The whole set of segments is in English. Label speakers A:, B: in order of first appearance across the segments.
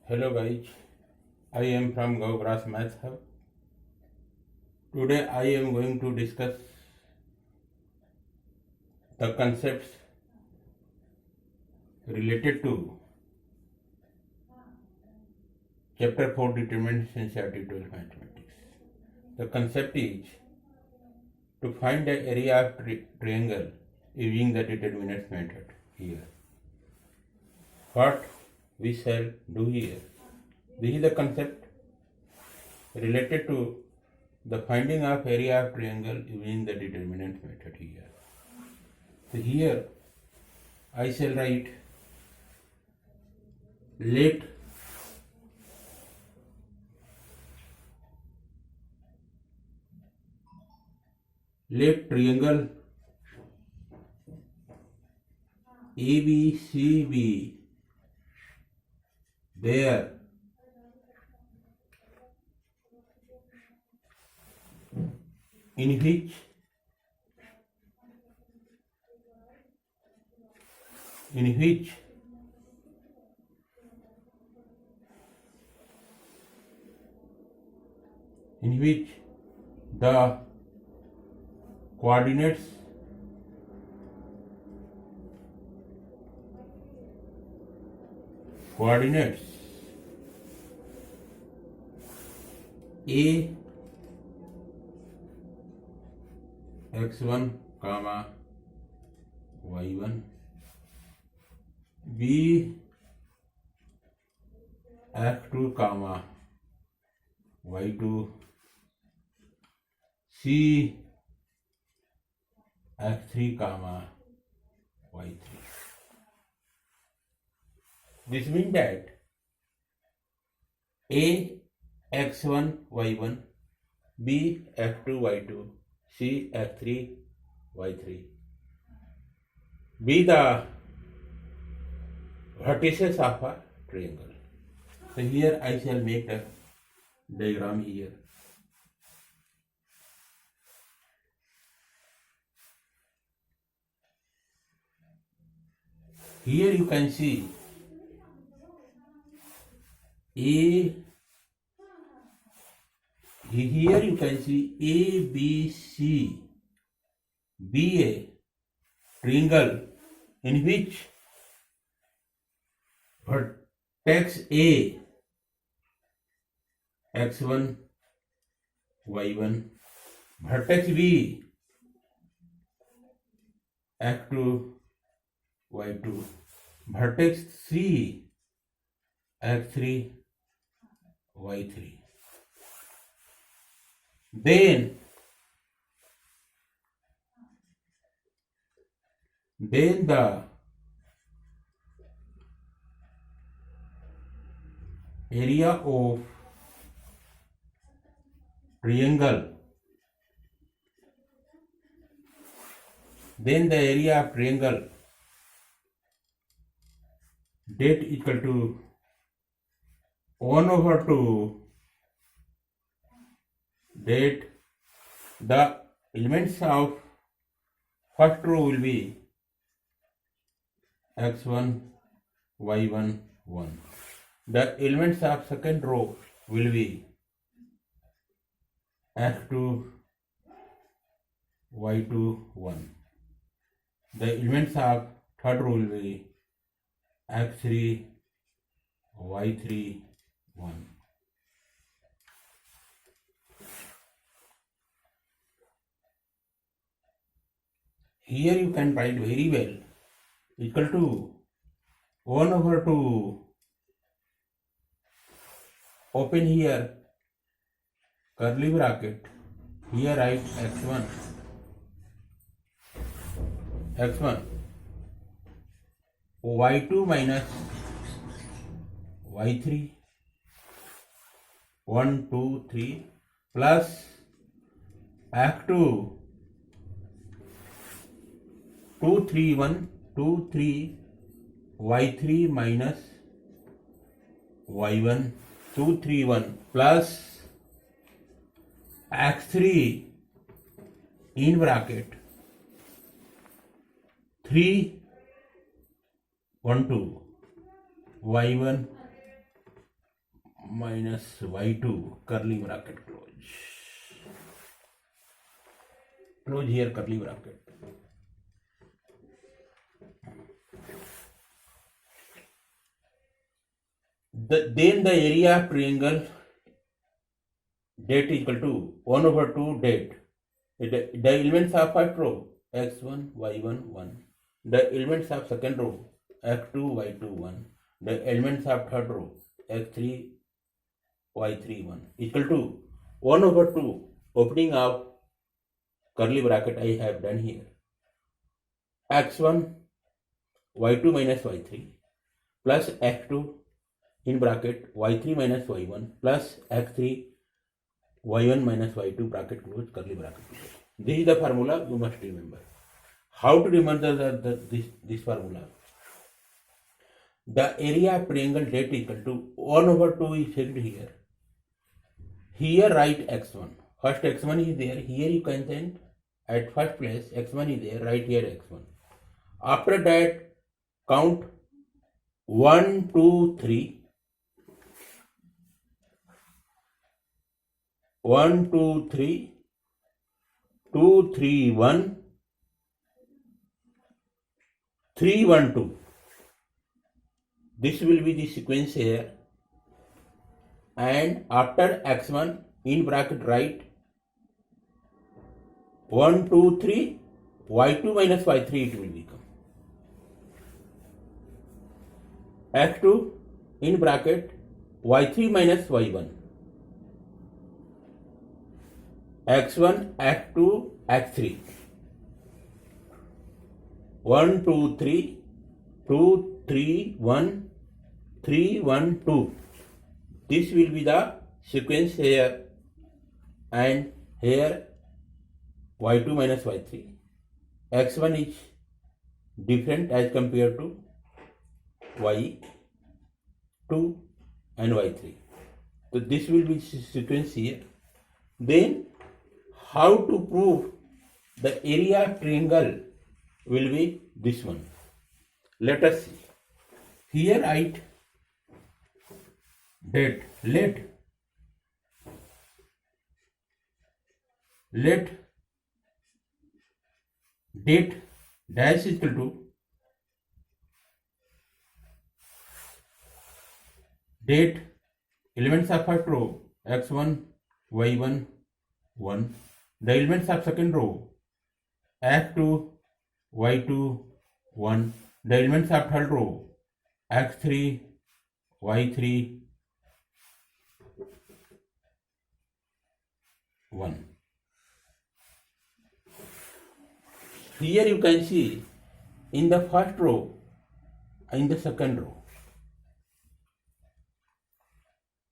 A: Hello guys, I am from Gaugrass Math Hub. Today I am going to discuss the concepts related to Chapter 4 Determinant Sincerity 12 Mathematics. The concept is to find the area of triangle using the determinants method here. What we shall do here. This is the concept related to the finding of area of triangle using the determinant method here. So here I shall write let triangle ABC be there in which the coordinates A x1 comma y1 B f2 comma y2 C f3 comma y3. This means that A x1 y1 B f2 y2 C f3 y3 be the vertices of a triangle. So here I shall make the diagram here. Here you can see ABC be a triangle in which vertex A x1 y1 vertex B f2 y2 vertex C f3 y3. Then the area of triangle that equal to 1/2 that the elements of first row will be x1 y1 1. The elements of second row will be x2 y2 1. The elements of third row will be x3 y3 1. Here you can write very well equal to 1/2 open here curly bracket, here write x1 y2 minus y3 1 2 3 plus f2 2 3 1 2 3 y3 minus y1 2 3 1 plus x3 in bracket 3 1 2 y1 minus y2 curly bracket close here curly bracket. Then the area of triangle det is equal to 1 over 2 det. The elements of first row x1 y1 1, the elements of second row x2 y2 1, the elements of third row x3 y3 1 equal to 1 over 2 opening of curly bracket I have done here, x1 y2 minus y3 plus x2 in bracket y3 minus y1 plus x3 y1 minus y2 bracket close curly bracket close. This is the formula you must remember. How to remember this formula? The area of triangle det equal to 1 over 2 is fixed here. Here write x1. First x1 is there. Here you can send at first place x1 is there. Write here x1. After that count 1, 2, 3. 1, 2, 3, 2, 3, 1, 3, 1, 2. This will be the sequence here. And after x1 in bracket write 1, 2, 3, y2 minus y3 it will become. x2 in bracket y3 minus y1. x1, x2, x3. 1, 2, 3, 2, 3, 1, 3, 1, 2. This will be the sequence here, and here y2 minus y3. x1 is different as compared to y2 and y3. So this will be sequence here. Then how to prove the area of triangle will be this one. Let us see. Here write that let det dash is equal to det elements of first row x1 y1 1, the elements of second row x2 y2 1, the elements of third row x3 y3 1. Here you can see in the first row, in the second row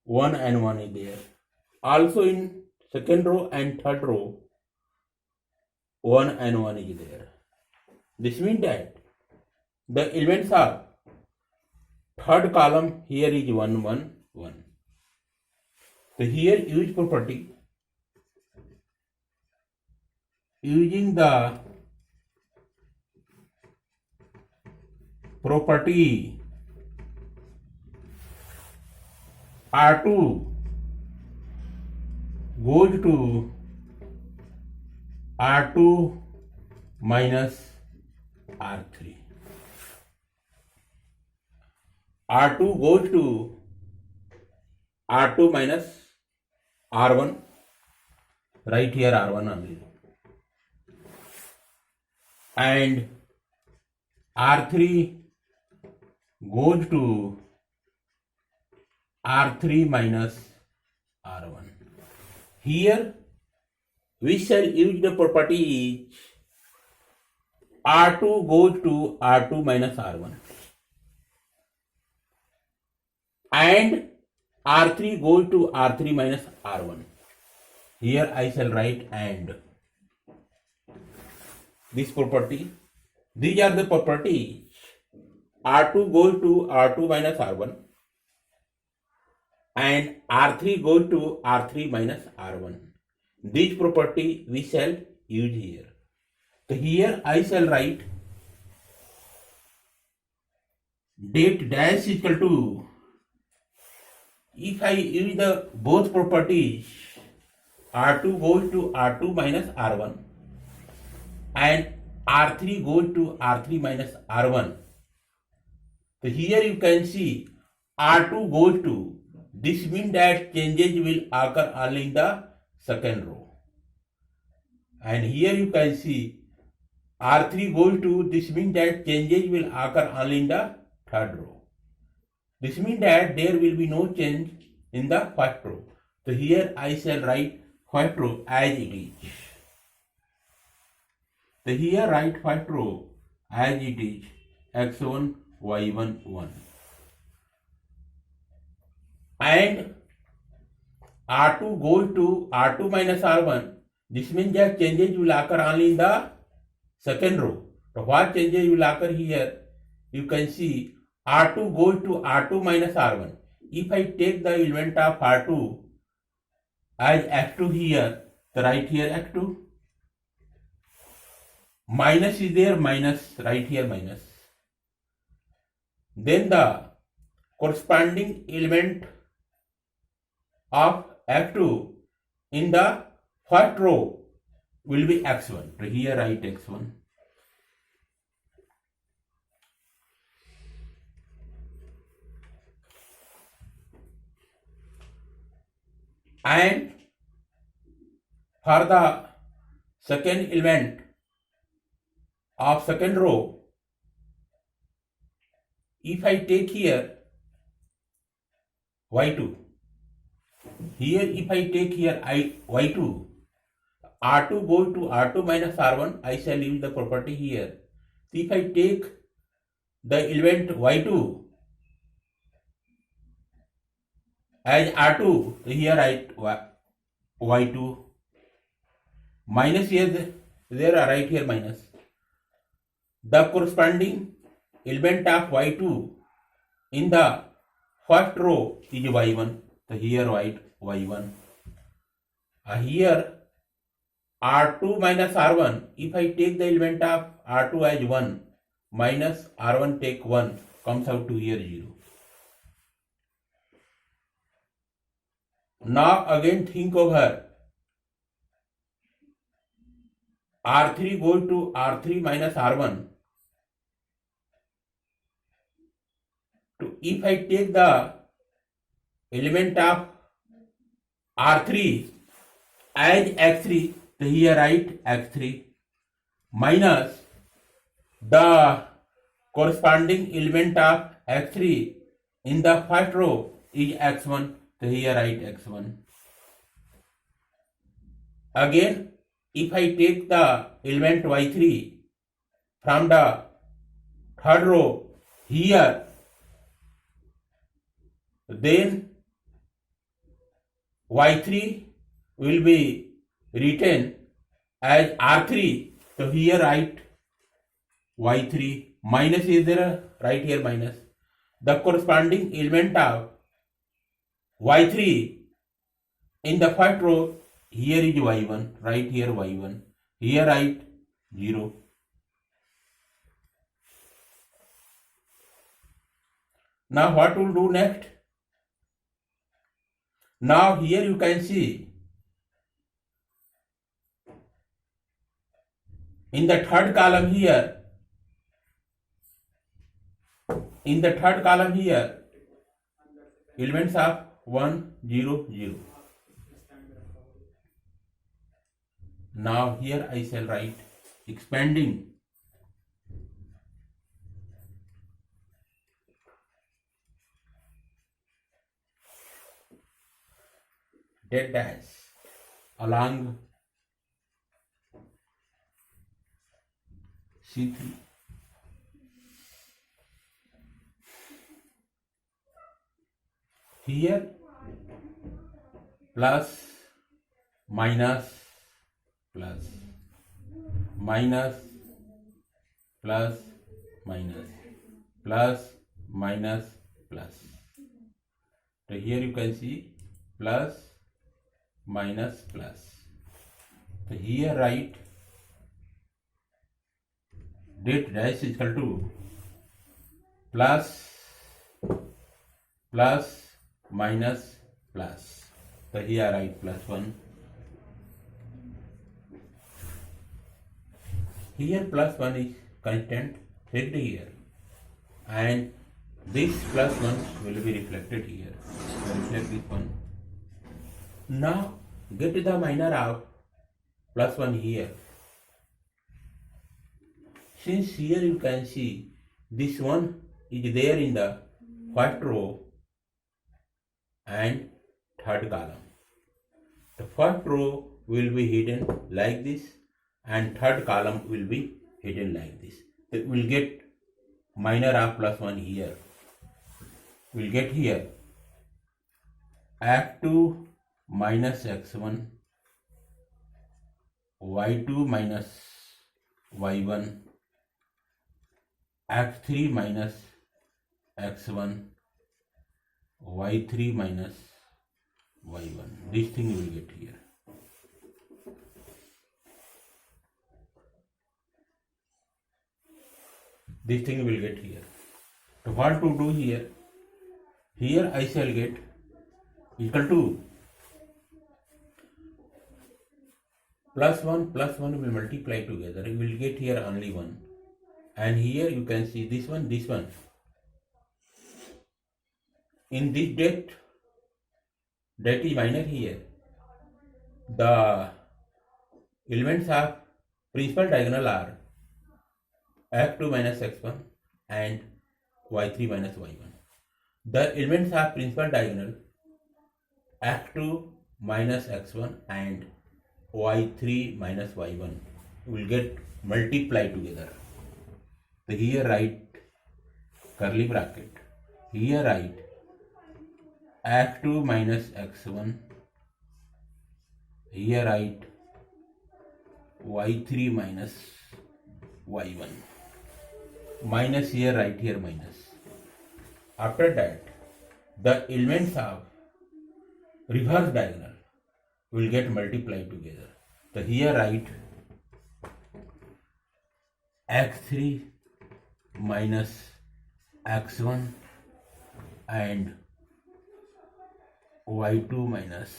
A: 1 and 1 is there. Also in second row and third row 1 and 1 is there. This means that the elements of third column here is 1 1 1. So here use property, using the property R2 goes to R2 minus R3. R2 goes to R2 minus R1. Right here R1 only. And R3 goes to R3 minus R1. Here we shall use the property R2 goes to R2 minus R1 and R3 goes to R3 minus R1. Here I shall write and. This property, these are the properties. R2 goes to R2 minus R1 and R3 goes to R3 minus R1. This property we shall use here. So here I shall write det dash equal to If I use the both properties, R2 goes to R2 minus R1 and R3 goes to R3 minus R1. So here you can see R2 goes to, this means that changes will occur only in the second row. And here you can see R3 goes to, this means that changes will occur only in the third row. This means that there will be no change in the first row. So here I shall write first row as it is. So here write first row as it is, x1, y1, 1. And R2 goes to R2 minus R1. This means that changes will occur only in the second row. So what changes will occur here? You can see R2 goes to R2 minus R1. If I take the element of R2 as x2 here, so write here x2. Minus is there, minus, write here minus. Then the corresponding element of x2 in the first row will be x1. So here write x1. And for the second element of second row, if I take here y2, here if I take here y2, R2 goes to R2 minus R1, I shall use the property here. So if I take the element y2 as R2, here write y2. Minus here, there I write here minus. The corresponding element of y2 in the first row is y1. So here write y1. Here R2 minus R1, if I take the element of R2 as 1, minus R1 take 1, comes out to here 0. Now again think over. R3 goes to R3 minus R1. So if I take the element of R3 as x3, so here write x3 minus the corresponding element of x3 in the first row is x1, so here write x1. Again, if I take the element y3 from the third row here, then y3 will be written as R3. So here write y3. Minus is there, write here minus. The corresponding element of y3 in the first row, here is y1, write here y1. Here write 0. Now what we'll do next? Now here you can see in the third column here, elements of 1, 0, 0. Now here I shall write expanding dead dash along C3. Here plus minus plus minus plus minus plus minus plus. So here you can see plus minus plus. So here write det dash is equal to plus plus minus plus. So here I write plus 1. Here plus 1 is constant fixed here, and this plus 1 will be reflected here. So reflect this one. Now get the minor of plus 1 here. Since here you can see this one is there in the first row and third column. The first row will be hidden like this and third column will be hidden like this. So we will get minor of plus 1 here. We will get here x2 minus x1, y2 minus y1, x3 minus x1, y3 minus y1. This thing you will get here. This thing you will get here. So what to do here? Here I shall get equal to plus 1 will multiply together. You will get here only 1. And here you can see this one. In this that is minor here. The elements of principal diagonal are x2 minus x1 and y3 minus y1. The elements of principal diagonal x2 minus x1 and y3 minus y1 will get multiply together. So here write curly bracket. Here write x2 minus x1. Here write y3 minus y1. Minus here, write here minus. After that, the elements of reverse diagonal will get multiplied together. So here write x3 minus x1 and y2 minus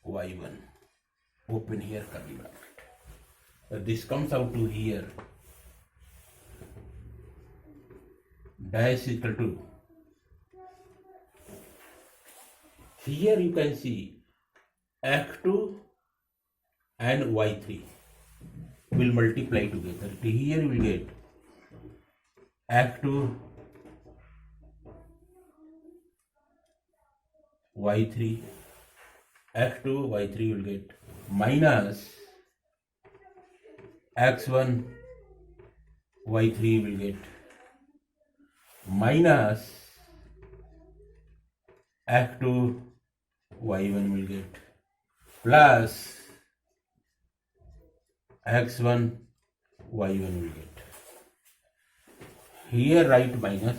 A: y1. Open here curly bracket. So this comes out to here dash equal to, here you can see x2 and y3 will multiply together. Here you will get x2 y3, x2 y3 will get minus x1 y3 will get minus x2 y1 will get plus x1 y1 will get. Here write minus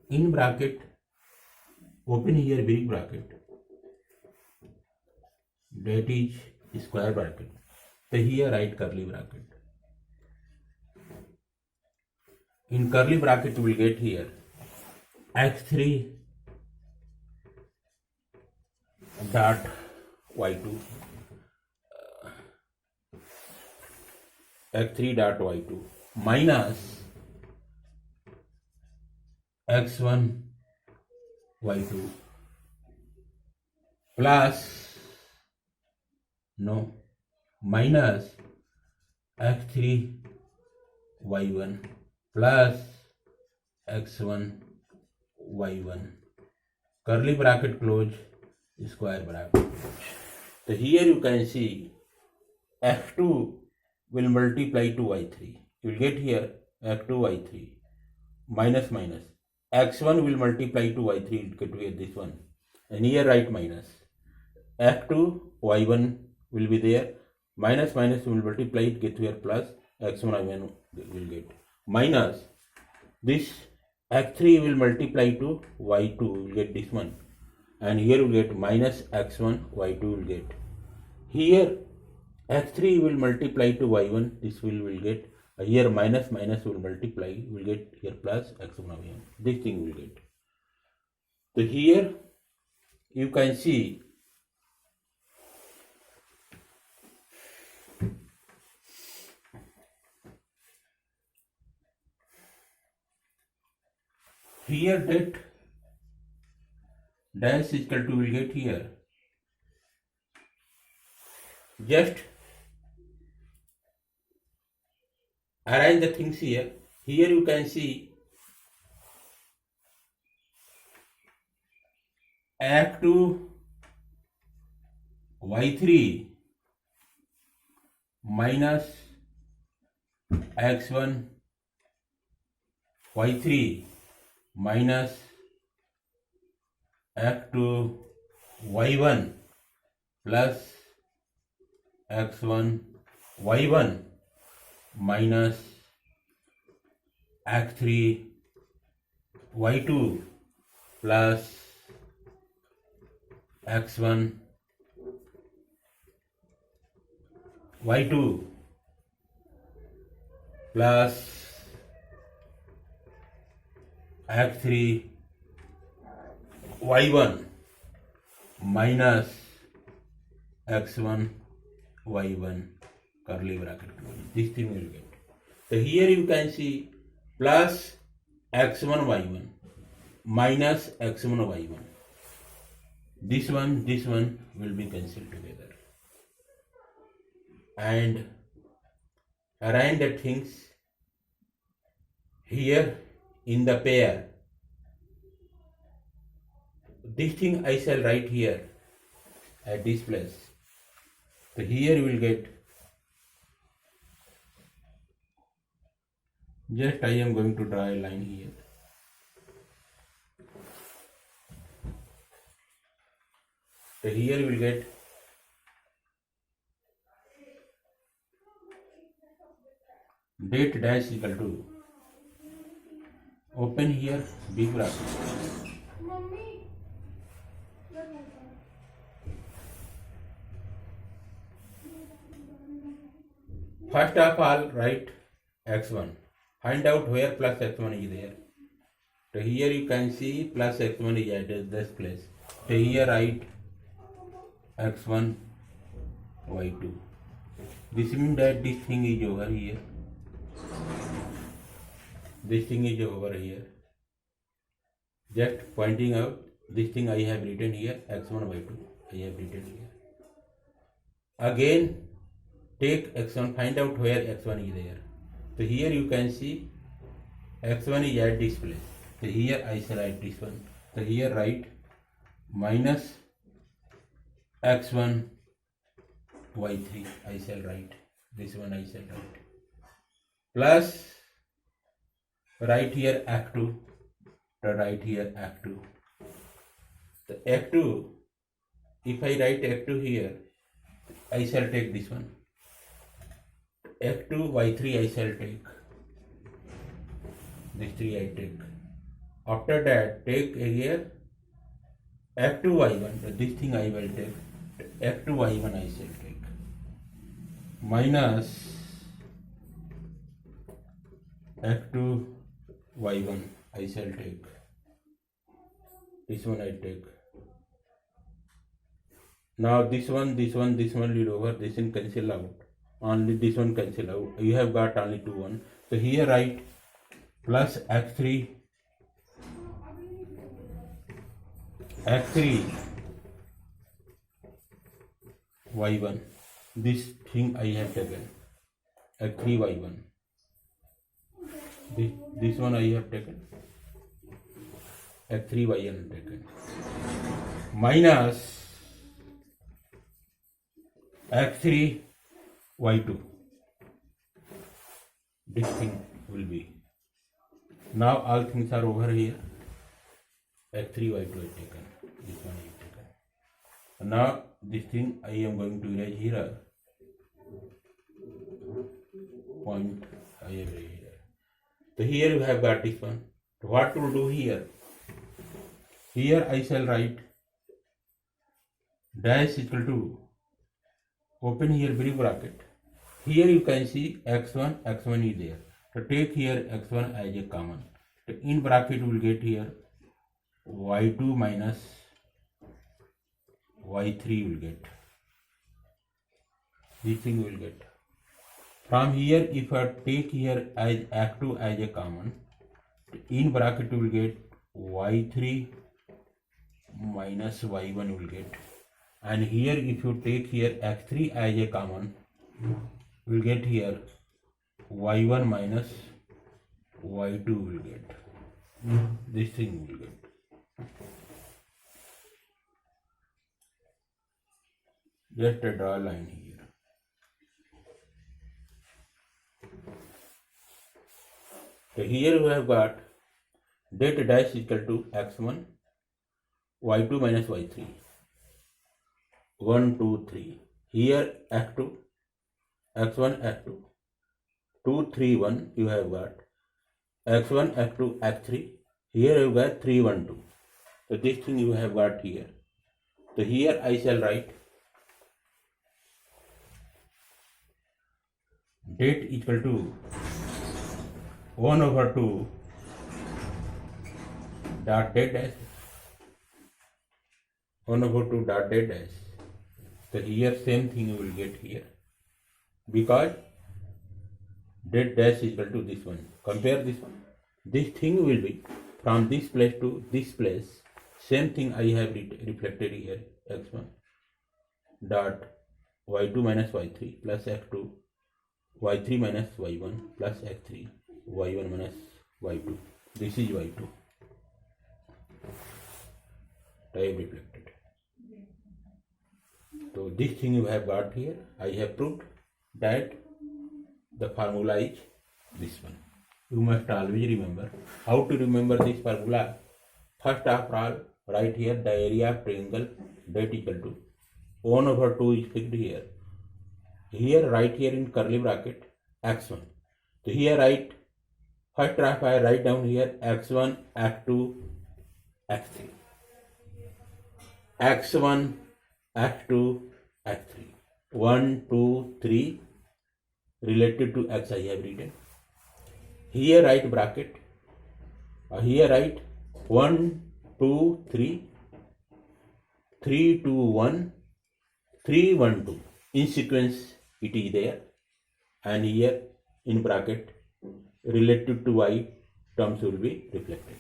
A: in bracket, open here big bracket, that is square bracket. So here write curly bracket. In curly bracket we will get here x3 dot y2, x3 dot y2 minus x1 y2 plus minus x3 y1 plus x1 y1, curly bracket close, square bracket close. So here you can see x2 will multiply to y3. You will get here x2 y3 minus x1 will multiply to y3, you will get this one, and here write minus x2 y1 will be there, minus will multiply it, get here plus x1 y1 will get minus this x3 will multiply to y2, will get this one, and here will get minus x1 y2 will get. Here x3 will multiply to y1, this will get, here minus will multiply, will get here plus x1 y1, this thing will get. So here you can see here that dash is equal to will get here. Just arrange the things here. Here you can see F2 y3 minus x1 y3 minus f2 y1 plus x1 y1 minus x3 y2 plus x1 y2 plus x3 y1 minus x1 y1 curly bracket. This thing will get. So here you can see plus x1 y1 minus x1 y1. This one will be cancelled together. And arrange the things here in the pair. This thing I shall write here at this place. So here you will get, just I am going to draw a line here. So here you will get date dash equal to, open here big bracket, first of all write x1, find out where plus x1 is there. So here you can see plus x1 is at this place. So here write x1 y2. This means that this thing is over here. This thing is over here. Just pointing out, this thing I have written here, x1 y2 I have written here. Again take x1, find out where x1 is there. So here you can see x1 is at this place. So here I shall write this one. So here write minus x1 y3 I shall write. This one I shall write. Plus write here f2. To write here f2. The f2, if I write f2 here, I shall take this one. f2 y3 I shall take. This 3 I take. After that take here f2 y1. This thing I will take. f2 y1 I shall take. Minus f2 y1 I shall take. This one I take. Now this one lead over. This one cancel out. Only this one cancel out. You have got only 2 1. So here write plus x3 y1. This thing I have taken. x3 y1. This one I have taken. f3 y1 taken. Minus x3 y2. This thing will be. Now all things are over here. x3 y2 I taken. This one I taken. Now this thing I am going to erase here. Point I have erased here. So here you have got this one. So what to do here? Here I shall write dash equal to, open here brief bracket. Here you can see x1 is there. So take here x1 as a common. So in bracket you will get here y2 minus y3 will get. This thing will get. From here, if I take here as x2 as a common, in bracket you will get y3 minus y1 will get. And here if you take here x3 as a common, you will get here y1 minus y2 will get. This thing will get. Just draw a line here. So here we have got det dash equal to x1 y2 minus y3 1 2 3. Here x2 x1 x2 2 3 1 you have got x1 x2 x3. Here you got 3 1 2. So this thing you have got here. So here I shall write det equal to 1 over 2 dot det dash 1 over 2 dot det dash. So here same thing you will get here, because det dash is equal to this one. Compare this one. This thing will be from this place to this place. Same thing I have reflected here, x1 dot y2 minus y3 plus x2 y3 minus y1 plus x3 y1 minus y2. This is y2. I have reflected. So this thing you have got here. I have proved that the formula is this one. You must always remember. How to remember this formula? First of all, write here the area of triangle that equal to 1 over 2 is fixed here. Here write here in curly bracket x1. So here write, first of I write down here x1, x2, x3. x1, x2, x3. 1, 2, 3 related to x I have written. Here write bracket. Here write 1, 2, 3, 3, 2, 1, 3, 1, 2. In sequence it is there. And here in bracket related to y terms will be reflected.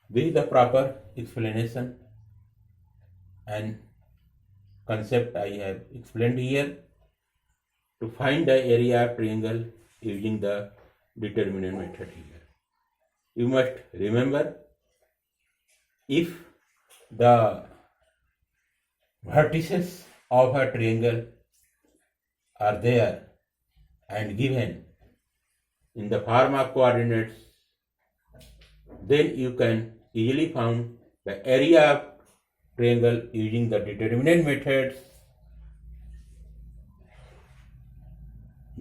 A: This is the proper explanation and concept I have explained here to find the area of triangle using the determinant method here. You must remember, if the vertices of a triangle are there and given in the form of coordinates, then you can easily find the area of triangle using the determinant methods.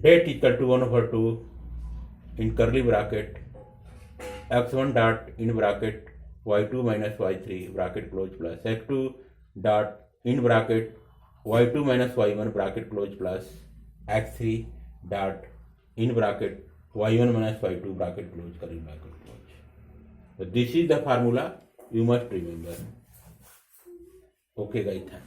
A: Det equal to 1 over 2 in curly bracket x1 dot in bracket y2 minus y3 bracket close plus x2 dot in bracket y2 minus y1 bracket close plus x3 dot in bracket y1 minus y2 bracket close curly bracket close. So this is the formula you must remember. Okay guys, thanks.